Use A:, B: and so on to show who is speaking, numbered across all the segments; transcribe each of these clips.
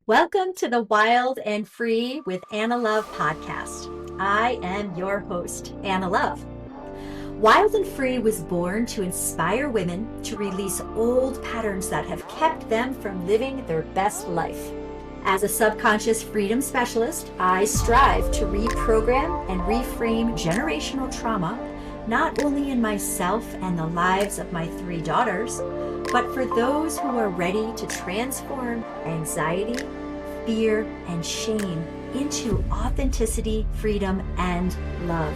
A: Welcome to the Wild and Free with Anna Love podcast. I am your host, Anna Love. Wild and Free was born to inspire women to release old patterns that have kept them from living their best life. As a subconscious freedom specialist, I strive to reprogram and reframe generational trauma, not only in myself and the lives of my 3 daughters, but for those who are ready to transform anxiety, fear, and shame into authenticity, freedom, and love.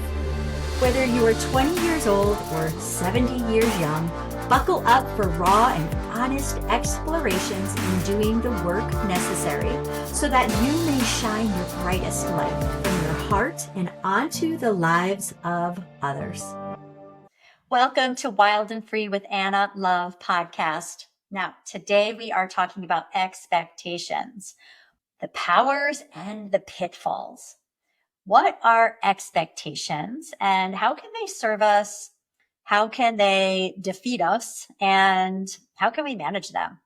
A: Whether you are 20 years old or 70 years young, buckle up for raw and honest explorations in doing the work necessary so that you may shine your brightest light from your heart and onto the lives of others. Welcome to Wild and Free with Anna Love podcast. Now, today we are talking about expectations, the powers and the pitfalls. What are expectations and how can they serve us? How can they defeat us? And how can we manage them?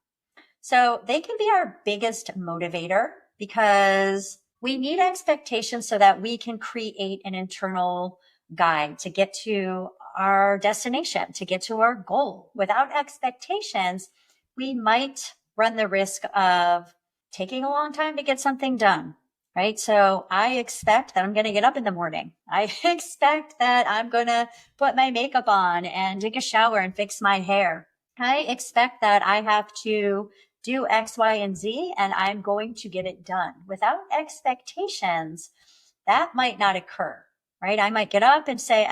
A: So they can be our biggest motivator because we need expectations so that we can create an internal guide to get to our destination, to get to our goal. Without expectations, we might run the risk of taking a long time to get something done, right? So I expect that I'm going to get up in the morning. I expect that I'm going to put my makeup on and take a shower and fix my hair. I expect that I have to do X, Y, and Z, and I'm going to get it done. Without expectations, that might not occur, right? I might get up and say,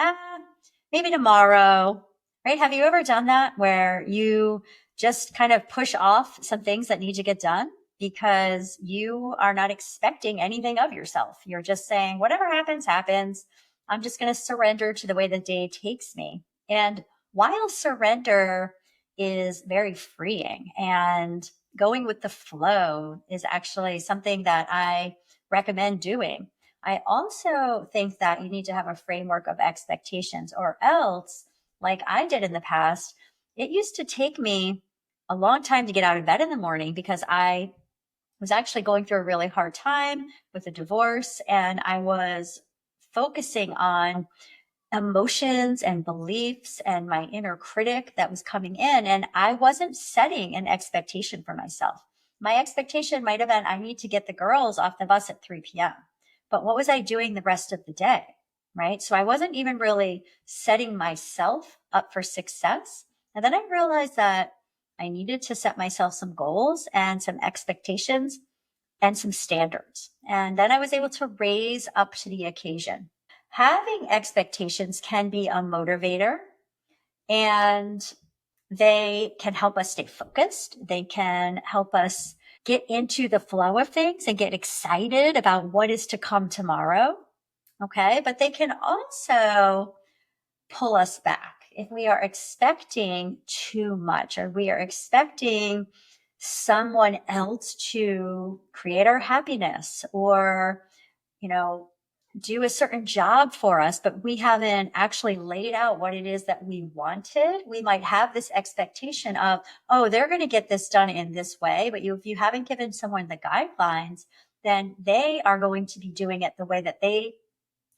A: maybe tomorrow, right? Have you ever done that where you just kind of push off some things that need to get done because you are not expecting anything of yourself? You're just saying, whatever happens, happens. I'm just going to surrender to the way the day takes me. And while surrender is very freeing and going with the flow is actually something that I recommend doing, I also think that you need to have a framework of expectations, or else, like I did in the past, it used to take me a long time to get out of bed in the morning because I was actually going through a really hard time with a divorce, and I was focusing on emotions and beliefs and my inner critic that was coming in, and I wasn't setting an expectation for myself. My expectation might have been, I need to get the girls off the bus at 3 p.m. But what was I doing the rest of the day, right? So I wasn't even really setting myself up for success. And then I realized that I needed to set myself some goals and some expectations and some standards. And then I was able to raise up to the occasion. Having expectations can be a motivator, and they can help us stay focused. They can help us get into the flow of things and get excited about what is to come tomorrow. Okay. But they can also pull us back if we are expecting too much, or we are expecting someone else to create our happiness, or, do a certain job for us, but we haven't actually laid out what it is that we wanted. We might have this expectation of, they're going to get this done in this way. But if you haven't given someone the guidelines, then they are going to be doing it the way that they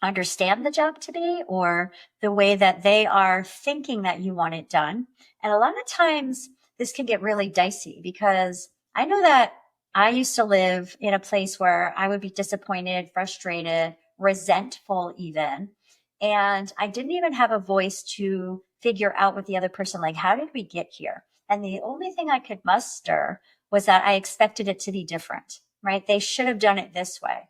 A: understand the job to be, or the way that they are thinking that you want it done. And a lot of times this can get really dicey, because I know that I used to live in a place where I would be disappointed, frustrated, resentful even. And I didn't even have a voice to figure out with the other person, like, how did we get here? And the only thing I could muster was that I expected it to be different, right? They should have done it this way.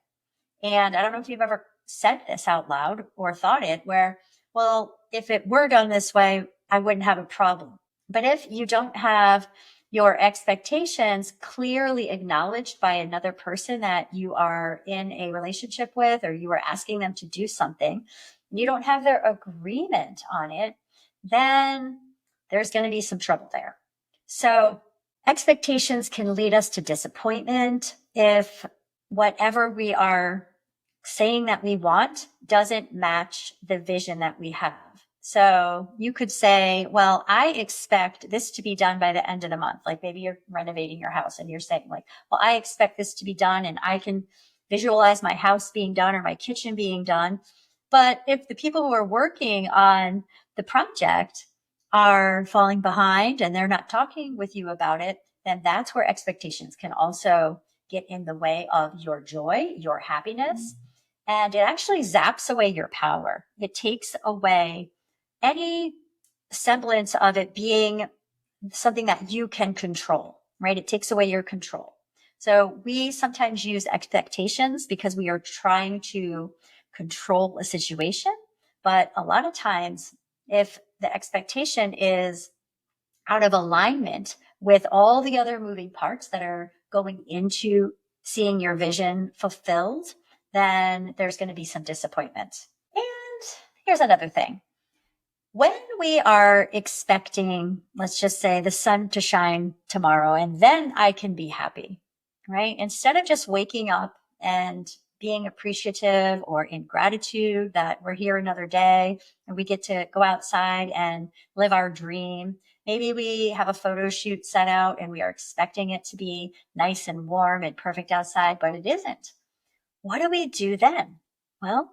A: And I don't know if you've ever said this out loud or thought it, where, well, if it were done this way, I wouldn't have a problem. But if you don't have your expectations clearly acknowledged by another person that you are in a relationship with, or you are asking them to do something, and you don't have their agreement on it, then there's going to be some trouble there. So expectations can lead us to disappointment if whatever we are saying that we want doesn't match the vision that we have.
B: So you could say, well, I expect this to be done by the end of the month. Like maybe you're renovating your house and you're saying like, well, I expect this to be done and I can visualize my house being done or my kitchen being done. But if the people who are working on the project are falling behind and they're not talking with you about it, then that's where expectations can also get in the way of your joy, your happiness. And it actually zaps away your power. It takes away any semblance of it being something that you can control, right? It takes away your control. So we sometimes use expectations because we are trying to control a situation. But a lot of times, if the expectation is out of alignment with all the other moving parts that are going into seeing your vision fulfilled, then there's going to be some disappointment. And here's another thing. When we are expecting, let's just say, the sun to shine tomorrow, and then I can be happy, right? Instead of just waking up and being appreciative or in gratitude that we're here another day and we get to go outside and live our dream. Maybe we have a photo shoot set out and we are expecting it to be nice and warm and perfect outside, but it isn't. What do we do then? Well,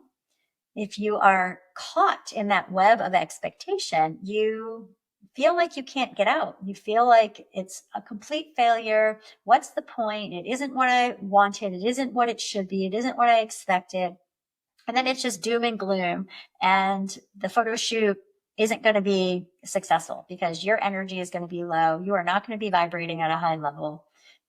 B: if you are caught in that web of expectation, you feel like you can't get out. You feel like it's a complete failure. What's the point? It isn't what I wanted. It isn't what it should be. It isn't what I expected. And then it's just doom and gloom. And the photo shoot isn't going to be successful because your energy is going to be low. You are not going to be vibrating at a high level.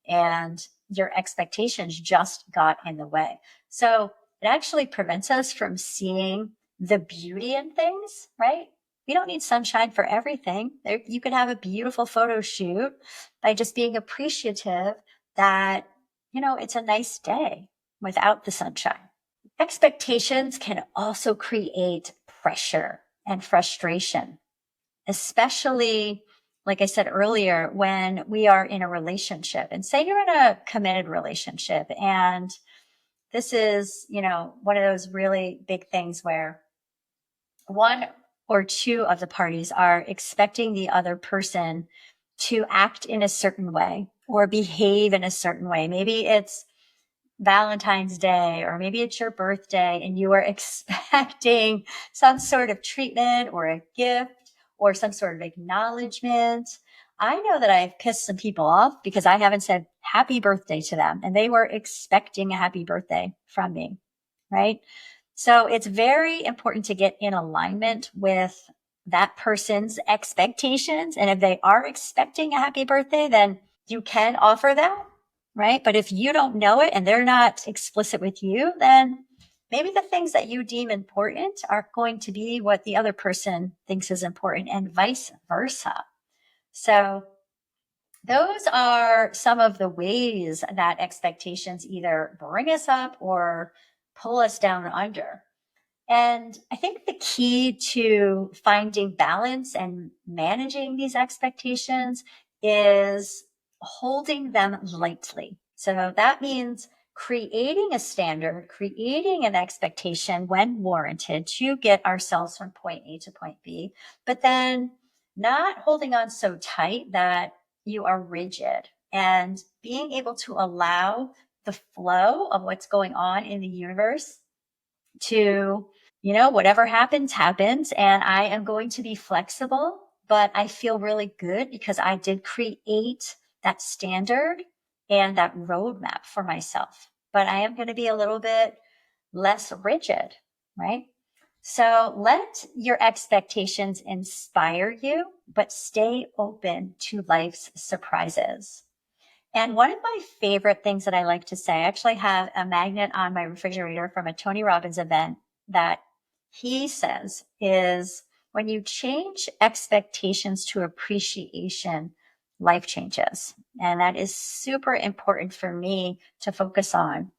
B: And your expectations just got in the way. So it actually prevents us from seeing the beauty in things, right? We don't need sunshine for everything. You can have a beautiful photo shoot by just being appreciative that, it's a nice day without the sunshine. Expectations can also create pressure and frustration, especially, like I said earlier, when we are in a relationship. And say you're in a committed relationship and this is, one of those really big things where one or two of the parties are expecting the other person to act in a certain way or behave in a certain way. Maybe it's Valentine's Day, or maybe it's your birthday and you are expecting some sort of treatment or a gift or some sort of acknowledgement. I know that I've pissed some people off because I haven't said happy birthday to them and they were expecting a happy birthday from me, right? So it's very important to get in alignment with that person's expectations. And if they are expecting a happy birthday, then you can offer that, right? But if you don't know it and they're not explicit with you, then maybe the things that you deem important are going to be what the other person thinks is important and vice versa. So those are some of the ways that expectations either bring us up or pull us down under. And I think the key to finding balance and managing these expectations is holding them lightly. So that means creating a standard, creating an expectation when warranted to get ourselves from point A to point B, but then not holding on so tight that you are rigid and being able to allow the flow of what's going on in the universe to, whatever happens, happens. And I am going to be flexible, but I feel really good because I did create that standard and that roadmap for myself. But I am going to be a little bit less rigid, right? So let your expectations inspire you, but stay open to life's surprises. And one of my favorite things that I like to say, I actually have a magnet on my refrigerator from a Tony Robbins event that he says is when you change expectations to appreciation, life changes. And that is super important for me to focus on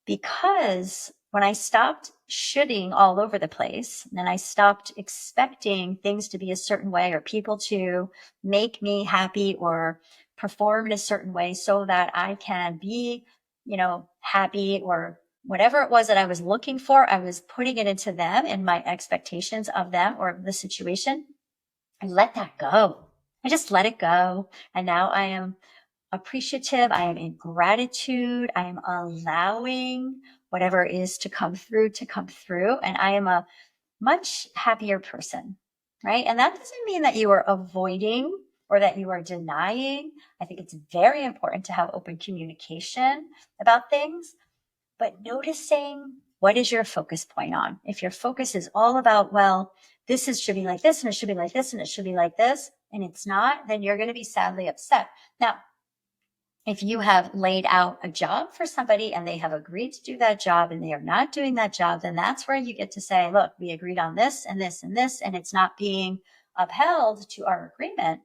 B: because when I stopped shooting all over the place and I stopped expecting things to be a certain way or people to make me happy or perform in a certain way so that I can be, happy or whatever it was that I was looking for, I was putting it into them and my expectations of them or the situation. I let that go. I just let it go. And now I am appreciative. I am in gratitude. I am allowing whatever is to come through to come through. And I am a much happier person, right? And that doesn't mean that you are avoiding or that you are denying. I think it's very important to have open communication about things, but noticing what is your focus point on. If your focus is all about, well, should be like this and it should be like this and it should be like this, and it's not, then you're going to be sadly upset. Now, if you have laid out a job for somebody and they have agreed to do that job and they are not doing that job, then that's where you get to say, look, we agreed on this and this and this, and it's not being upheld to our agreement.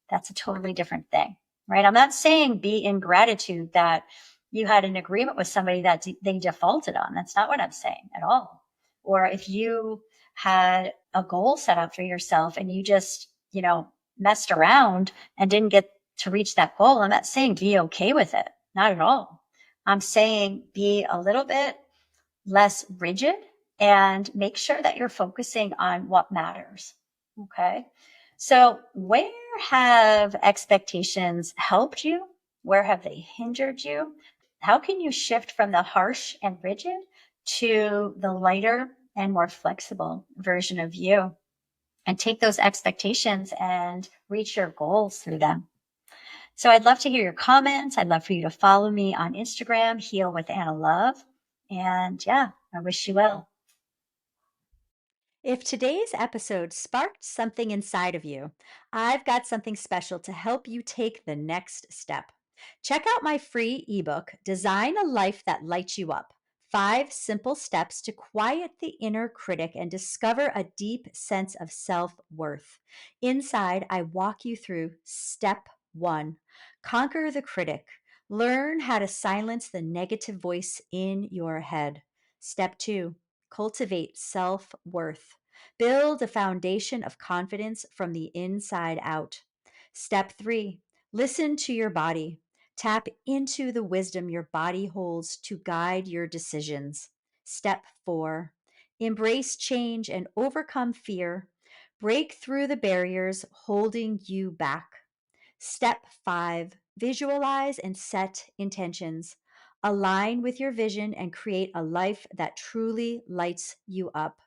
B: That's a totally different thing, right? I'm not saying be in gratitude that you had an agreement with somebody that they defaulted on. That's not what I'm saying at all. Or if you had a goal set up for yourself and you just, messed around and didn't get to reach that goal, I'm not saying be okay with it. Not at all. I'm saying be a little bit less rigid and make sure that you're focusing on what matters. Okay. So where have expectations helped you? Where have they hindered you? How can you shift from the harsh and rigid to the lighter and more flexible version of you and take those expectations and reach your goals through them? So I'd love to hear your comments. I'd love for you to follow me on Instagram, Heal with Anna Love. And yeah, I wish you well.
A: If today's episode sparked something inside of you, I've got something special to help you take the next step. Check out my free ebook, Design a Life That Lights You Up: 5 Simple Steps to Quiet the Inner Critic and Discover a Deep Sense of Self-Worth. Inside, I walk you through Step 1, Conquer the Critic. Learn how to silence the negative voice in your head. Step 2, Cultivate self-worth. Build a foundation of confidence from the inside out. Step 3, listen to your body. Tap into the wisdom your body holds to guide your decisions. Step 4, embrace change and overcome fear. Break through the barriers holding you back. Step 5, visualize and set intentions. Align with your vision and create a life that truly lights you up.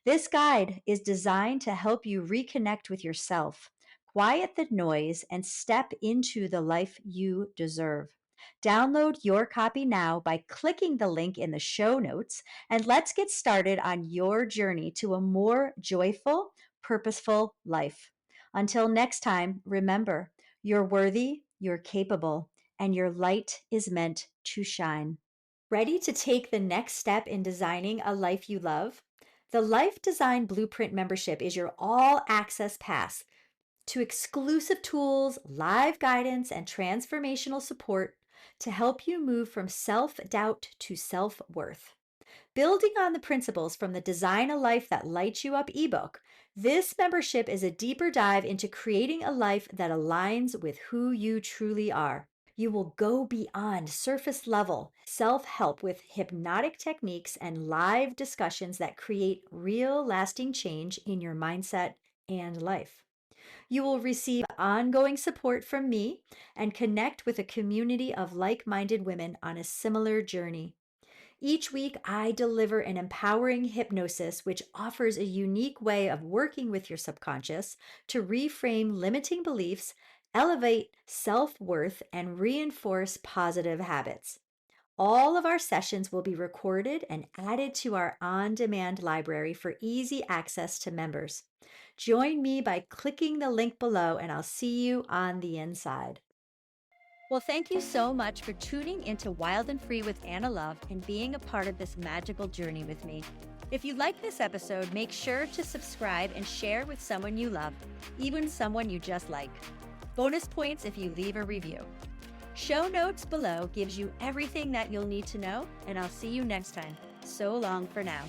A: This guide is designed to help you reconnect with yourself, quiet the noise, and step into the life you deserve. Download your copy now by clicking the link in the show notes, and let's get started on your journey to a more joyful, purposeful life. Until next time, remember, you're worthy, you're capable, and your light is meant to shine. Ready to take the next step in designing a life you love? The Life Design Blueprint membership is your all-access pass to exclusive tools, live guidance, and transformational support to help you move from self-doubt to self-worth. Building on the principles from the Design a Life That Lights You Up ebook, this membership is a deeper dive into creating a life that aligns with who you truly are. You will go beyond surface level self-help with hypnotic techniques and live discussions that create real lasting change in your mindset and life. You will receive ongoing support from me and connect with a community of like-minded women on a similar journey. Each week, I deliver an empowering hypnosis which offers a unique way of working with your subconscious to reframe limiting beliefs, elevate self-worth, and reinforce positive habits. All of our sessions will be recorded and added to our on-demand library for easy access to members. Join me by clicking the link below, and I'll see you on the inside. Well, thank you so much for tuning into Wild and Free with Anna Love and being a part of this magical journey with me. If you like this episode, make sure to subscribe and share with someone you love, even someone you just like. Bonus points if you leave a review. Show notes below gives you everything that you'll need to know, and I'll see you next time. So long for now.